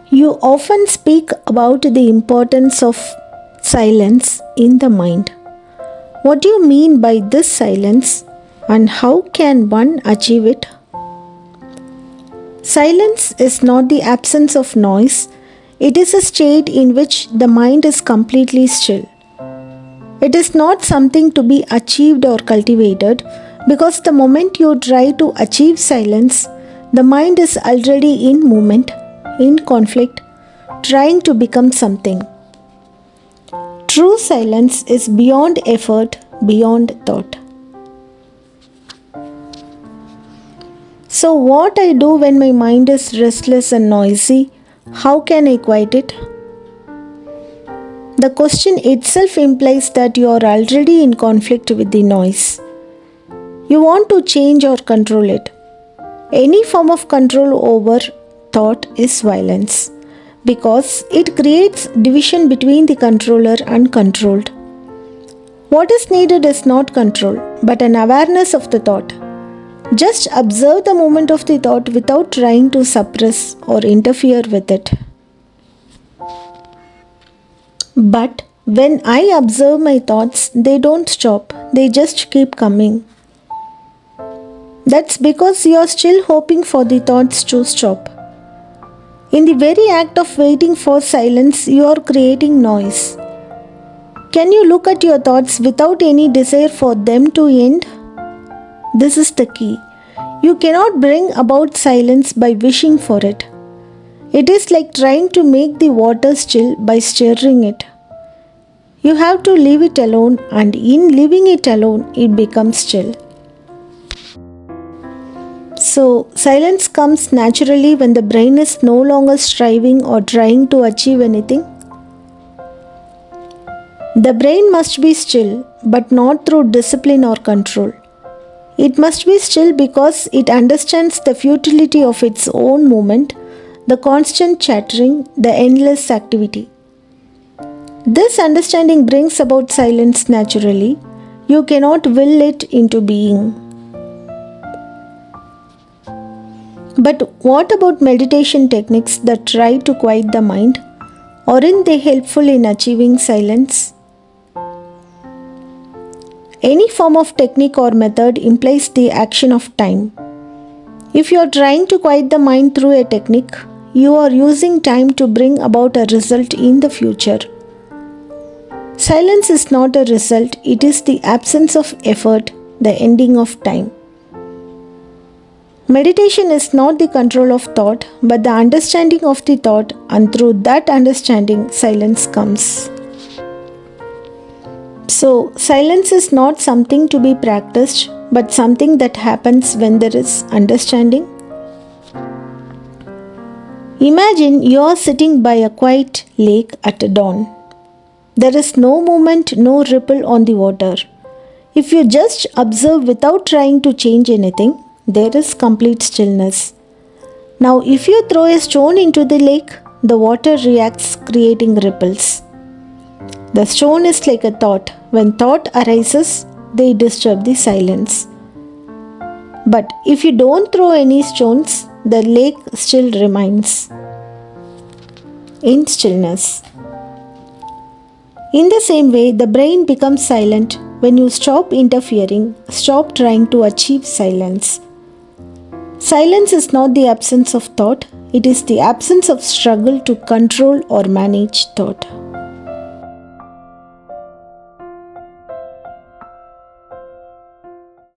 You often speak about the importance of silence in the mind. What do you mean by this silence and how can one achieve it? Silence is not the absence of noise, it is a state in which the mind is completely still. It is not something to be achieved or cultivated because the moment you try to achieve silence, the mind is already in movement, in conflict, trying to become something. True silence is beyond effort, beyond thought. So, what I do when my mind is restless and noisy, how can I quiet it? The question itself implies that you are already in conflict with the noise. You want to change or control it. Any form of control over thought is violence because it creates division between the controller and controlled. What is needed is not control, but an awareness of the thought. Just observe the movement of the thought without trying to suppress or interfere with it. But when I observe my thoughts, they don't stop, they just keep coming. That's because you are still hoping for the thoughts to stop. In the very act of waiting for silence, you are creating noise. Can you look at your thoughts without any desire for them to end? This is the key. You cannot bring about silence by wishing for it. It is like trying to make the water still by stirring it. You have to leave it alone, and in leaving it alone, it becomes still. So, silence comes naturally when the brain is no longer striving or trying to achieve anything. The brain must be still, but not through discipline or control. It must be still because it understands the futility of its own movement, the constant chattering, the endless activity. This understanding brings about silence naturally. You cannot will it into being. But what about meditation techniques that try to quiet the mind? Aren't they helpful in achieving silence? Any form of technique or method implies the action of time. If you are trying to quiet the mind through a technique, you are using time to bring about a result in the future. Silence is not a result, it is the absence of effort, the ending of time. Meditation is not the control of thought, but the understanding of the thought, and through that understanding, silence comes. So, silence is not something to be practiced, but something that happens when there is understanding. Imagine you are sitting by a quiet lake at dawn. There is no movement, no ripple on the water. If you just observe without trying to change anything, there is complete stillness. Now, if you throw a stone into the lake, the water reacts, creating ripples. The stone is like a thought. When thought arises, they disturb the silence. But if you don't throw any stones, the lake still remains in stillness. In the same way, the brain becomes silent when you stop interfering, stop trying to achieve silence. Silence is not the absence of thought, it is the absence of struggle to control or manage thought.